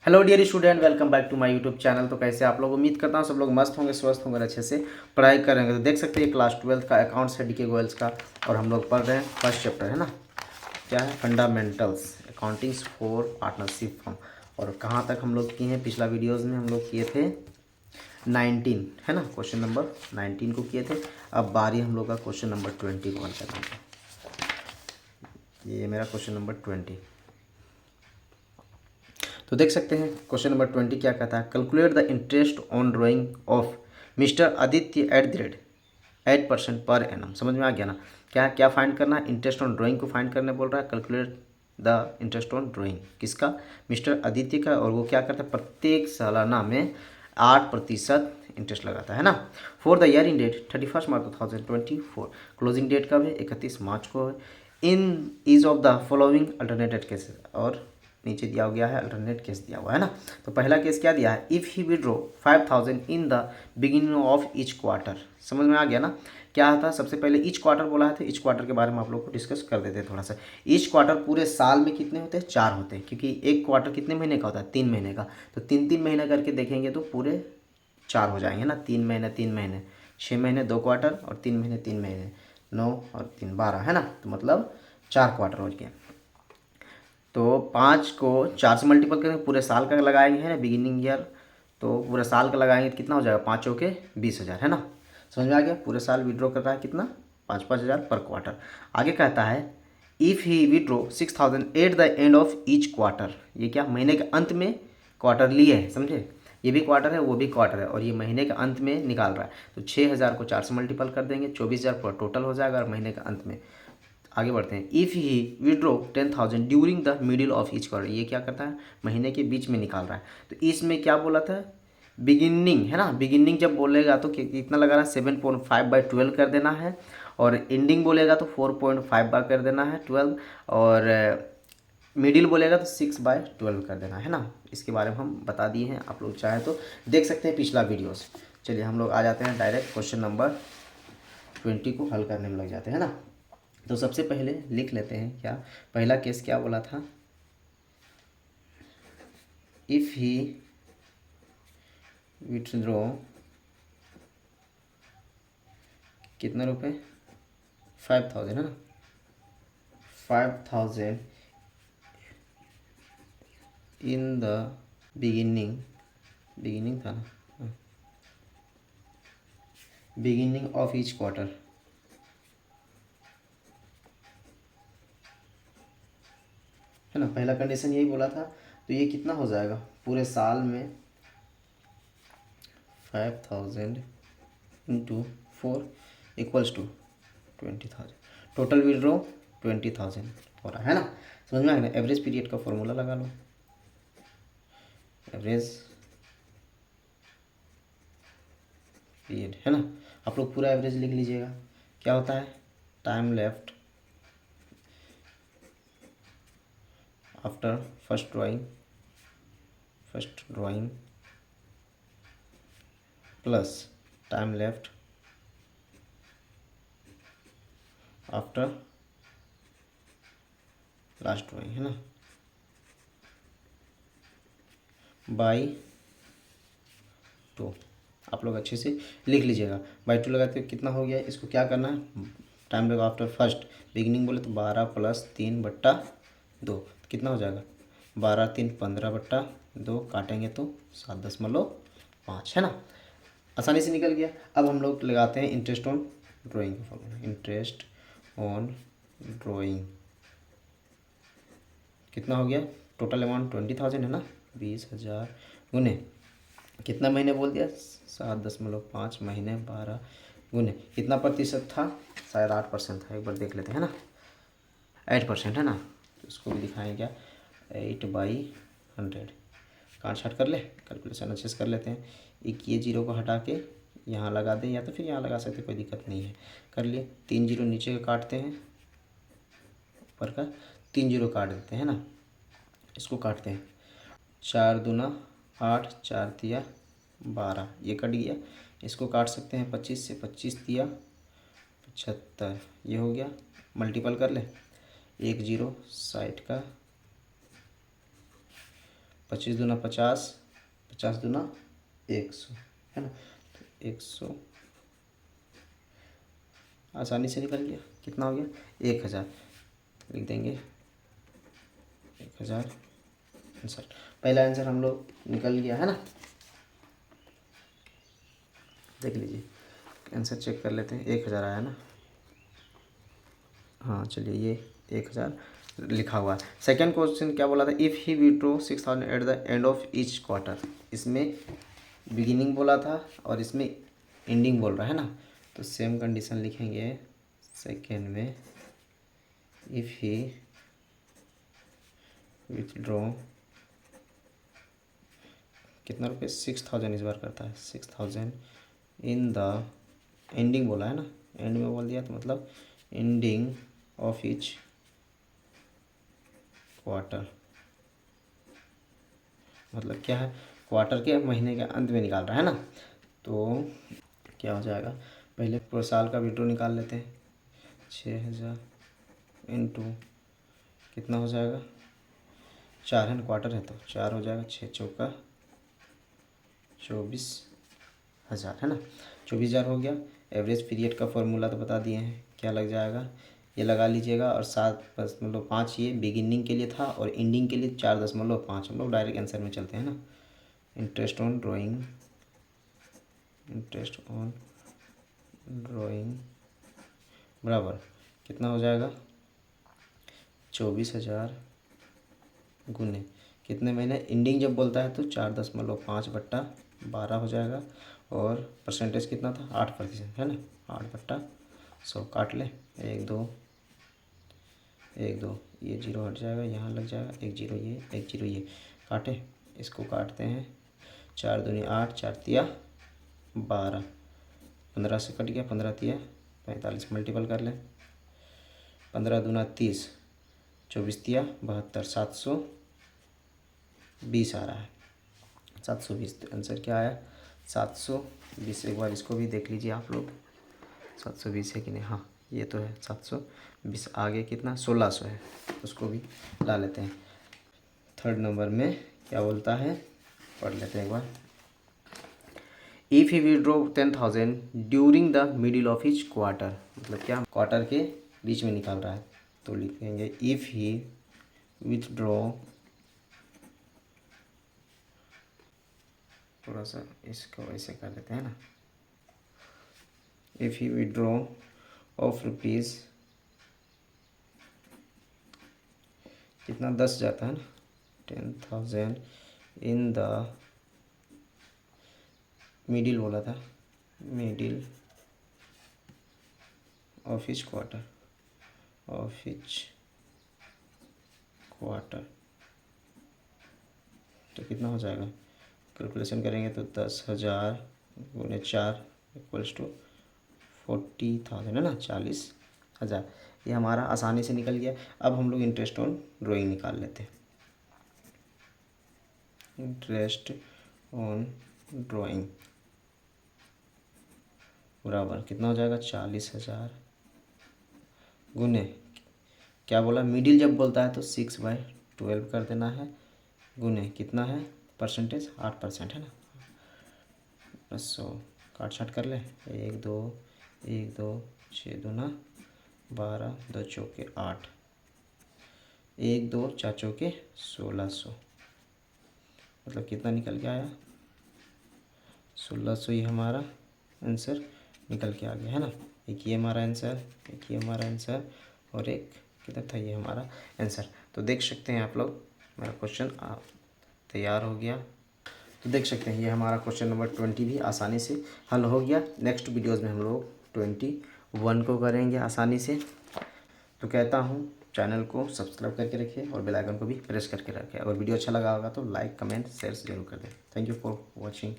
Hello dear student, welcome back to my YouTube channel. तो कैसे आप लोग? उम्मीद करता हूँ सब लोग मस्त होंगे, स्वस्थ होंगे, अच्छे से पढ़ाई करेंगे। तो देख सकते हैं क्लास 12 का अकाउंट्स है, डीके गोयल्स का, और हम लोग पढ़ रहे हैं फर्स्ट चैप्टर, है ना। क्या है? Fundamentals accountings for partnership firm. और कहाँ तक हम लोग किए हैं? पिछला वीडियोज़ में हम लोग किए थे 19, है ना। क्वेश्चन नंबर 19 को किए थे। अब बारी हम लोग का क्वेश्चन नंबर 20 को हल करने का। ये मेरा क्वेश्चन नंबर 20। तो देख सकते हैं क्वेश्चन नंबर 20 क्या कहता है। Calculate the interest on drying of mister Aditya at the rate 8% per annum. समझ में आ गया ना? क्या क्या फाइंड करना है? इंटरेस्ट ऑन ड्राइंग को फाइंड करने बोल रहा है। Calculate the interest on drawing किसका? मिस्टर आदित्य का। और वो क्या करता है? प्रत्येक सालाना में 8% इंटरेस्ट लगाता है ना। For the year in date 31 March 2024। Closing date कब है? 31 मार्च को है। In each of the following alternated cases. और नीचे दिया गया है अल्टरनेट केस दिया हुआ है ना। तो पहला केस क्या दिया है? If he withdraw 5000 in the beginning of each quarter. समझ में आ गया ना? क्या था? सबसे पहले ईच क्वार्टर बोला है, तो ईच क्वार्टर के बारे में आप लोग को डिस्कस कर देते हैं थोड़ा सा। ईच क्वार्टर पूरे साल में कितने होते हैं? 4 होते हैं, क्योंकि एक क्वार्टर कितने महीने का होता है? 3 महीने का। तो 3 3 महीने करके देखेंगे तो पूरे 4 हो जाएंगे ना। 3 महीने 3 महीने 6 महीने 2 क्वार्टर, और 3 महीने 3 महीने 9 और 3 12, है ना। तो मतलब 4 क्वार्टर हो गए। तो 5 को 4 से मल्टीपल करेंगे, पूरे साल का लगाएंगे, है ना, बिगिनिंग ईयर। तो पूरे साल का लगाएंगे तो कितना हो जाएगा? 5 के 20,000, है ना। समझ में आ गया? पूरे साल विड्रॉ कर रहा है कितना? 5 5 हज़ार पर क्वार्टर। आगे कहता है if he withdraw 6,000 at the end of each quarter. ये क्या? महीने के अंत में क्वार्टर लिए है, समझे। ये भी क्वार्टर है, वो भी क्वार्टर है, और ये महीने के अंत में निकाल रहा है। तो 6,000 को 4 से मल्टीपल कर देंगे, 24,000 पूरा टोटल हो जाएगा, और महीने के अंत में। आगे बढ़ते हैं। If he withdraw 10,000 during the middle of each quarter. ये क्या करता है? महीने के बीच में निकाल रहा है। तो इसमें क्या बोला था? बिगिनिंग, है ना। बिगिनिंग जब बोलेगा तो कितना लगाना है? 7.5/12 कर देना है। और एंडिंग बोलेगा तो 4.5 कर देना है 12। और मिडिल बोलेगा तो 6/12 कर देना है ना। इसके बारे में हम बता दिए हैं, आप लोग चाहे तो देख सकते हैं पिछला वीडियोस। चलिए हम लोग आ जाते हैं डायरेक्ट क्वेश्चन नंबर 20 को हल करने में लग जाते हैं ना। तो सबसे पहले लिख लेते हैं क्या पहला केस क्या बोला था। इफ़ ही विथड्रॉ कितना रुपए? 5,000, है ना। 5,000 इन द बिगिनिंग, बिगिनिंग था ना, बिगिनिंग ऑफ ईच क्वार्टर, है ना। पहला कंडीशन यही बोला था। तो ये कितना हो जाएगा? पूरे साल में 5,000 into 4 equals to 20,000। Total withdraw 20,000 हो रहा है ना। समझ में आ गया? एवरेज पीरियड का फॉर्मूला लगा लो। एवरेज पीरियड, है ना। आप लोग पूरा एवरेज लिख लीजिएगा। क्या होता है? Time left after first drawing plus time left after last drawing, है ना, बाई 2। आप लोग अच्छे से लिख लीजिएगा। बाई 2 लगाते कितना हो गया? इसको क्या करना है? टाइम लगा आफ्टर फर्स्ट, बिगिनिंग बोले तो 12 + 3/2 कितना हो जाएगा? 12 3 15/2, काटेंगे तो 7.5, है ना। आसानी से निकल गया। अब हम लोग लगाते हैं इंटरेस्ट ऑन ड्राइंग का फॉर्मूला। इंटरेस्ट ऑन ड्राइंग कितना हो गया? टोटल अमाउंट 20,000 है ना। 20,000 गुने कितना महीने बोल दिया? 7.5 महीने 12 गुने कितना प्रतिशत था? शायद 8% था। एक बार देख लेते हैं ना। 8% है ना। तो इसको भी दिखाएं क्या? 8/100 काट छाट कर ले, कैलकुलेशन अच्छे से कर लेते हैं। एक ये जीरो को हटा के यहाँ लगा दें, या तो फिर यहाँ लगा सकते, कोई दिक्कत नहीं है। कर लिए। 3 जीरो नीचे का काटते हैं, ऊपर का 3 जीरो काट देते हैं ना। इसको काटते हैं। 4 दूना 8, 4 तिया 12, ये कट गया। इसको काट सकते हैं 25 से, 25 तिया 75, ये हो गया। मल्टीपल कर ले। 1 0 साइड का 25 दूना 50, 50 दूना 100, है ना। तो 100 आसानी से निकल गया। कितना हो गया? 1000। लिख देंगे 1000 आंसर। पहला आंसर हम लोग निकल गया, है ना। देख लीजिए आंसर चेक कर लेते हैं। 1000 आया ना। हाँ चलिए, ये 1000 लिखा हुआ है। सेकेंड क्वेश्चन क्या बोला था? If he withdraw 6000 at the end of each quarter. इसमें बिगिनिंग बोला था और इसमें एंडिंग बोल रहा है ना। तो सेम कंडीशन लिखेंगे सेकेंड में। इफ़ ही विथड्रॉ कितना रुपये? 6000 इस बार करता है। 6000 इन द एंडिंग बोला है ना, एंड में बोल दिया तो मतलब एंडिंग ऑफ ईच क्वार्टर। मतलब क्या है? क्वार्टर के महीने के अंत में निकाल रहा है ना। तो क्या हो जाएगा? पहले पूरे साल का विड्रो निकाल लेते हैं। 6000 इंटू कितना हो जाएगा? 4 है ना, क्वार्टर है तो 4 हो जाएगा। 6 चौका 24,000, है ना। 24,000 हो गया। एवरेज पीरियड का फॉर्मूला तो बता दिए हैं, क्या लग जाएगा ये लगा लीजिएगा। और 7.5 ये बिगिनिंग के लिए था और एंडिंग के लिए 4.5। हम लोग डायरेक्ट आंसर में चलते हैं ना। इंटरेस्ट ऑन ड्राइंग बराबर कितना हो जाएगा? 24,000 गुने कितने महीने? एंडिंग जब बोलता है तो 4.5/12 हो जाएगा। और परसेंटेज कितना था? 8%, है ना। 8/100 काट ले। 1 2 1 2 ये 0 हट जाएगा, यहाँ लग जाएगा। 1 0 ये, 1 0 ये काटे। इसको काटते हैं। 4 दूनी 8, 4 तिया 12, 15 से कट गया। 15 तिया 45, मल्टीपल कर लें। 15 दूना 30, 24 तिया 72, 720 आ रहा है। 720 तो आंसर क्या आया? 720। एक बार इसको भी देख लीजिए आप लोग, 720 है कि नहीं। हाँ ये तो है 720। आगे कितना? 1600 है, उसको भी ला लेते हैं। थर्ड नंबर में क्या बोलता है, पढ़ लेते हैं एक बार। If he withdraw 10,000 during the middle of each quarter. मतलब क्या? क्वार्टर के बीच में निकाल रहा है। तो लिखेंगे इफ़ ही विथड्रॉ, थोड़ा सा इसको ऐसे कर देते हैं ना। If he withdraw of rupees कितना? 10 जाता है ना। 10,000 इन द मिडिल बोला था, मिडिल ऑफ ईच क्वार्टर, तो कितना हो जाएगा? कैलकुलेशन करेंगे तो 10,000 गुने 4 इक्वल्स टू 40,000, है ना। 40,000। ये हमारा आसानी से निकल गया। अब हम लोग इंटरेस्ट ऑन ड्राइंग निकाल लेते हैं। इंटरेस्ट ऑन ड्राइंग बराबर कितना हो जाएगा? 40,000 गुने क्या बोला? मिडिल जब बोलता है तो 6/12 कर देना है। गुने कितना है? परसेंटेज 8%, है ना। प्लस 100 काट छाट कर ले। 1 2 1 2 6 दूना 12, 2 चौके 8, 1 2 4 चौके 1600। मतलब कितना निकल के आया? 1600 ही हमारा आंसर निकल के आ गया, है ना। एक ये हमारा आंसर, एक ये हमारा आंसर और एक किधर था? ये हमारा आंसर। तो देख सकते हैं आप लोग, मेरा क्वेश्चन तैयार हो गया। तो देख सकते हैं ये हमारा क्वेश्चन नंबर 20 भी आसानी से हल हो गया। नेक्स्ट वीडियोज़ में हम लोग 21 को करेंगे आसानी से। तो कहता हूँ चैनल को सब्सक्राइब करके रखिए और बेल आइकन को भी प्रेस करके रखें। अगर वीडियो अच्छा लगा होगा तो लाइक कमेंट शेयर ज़रूर कर दें। Thank you for watching.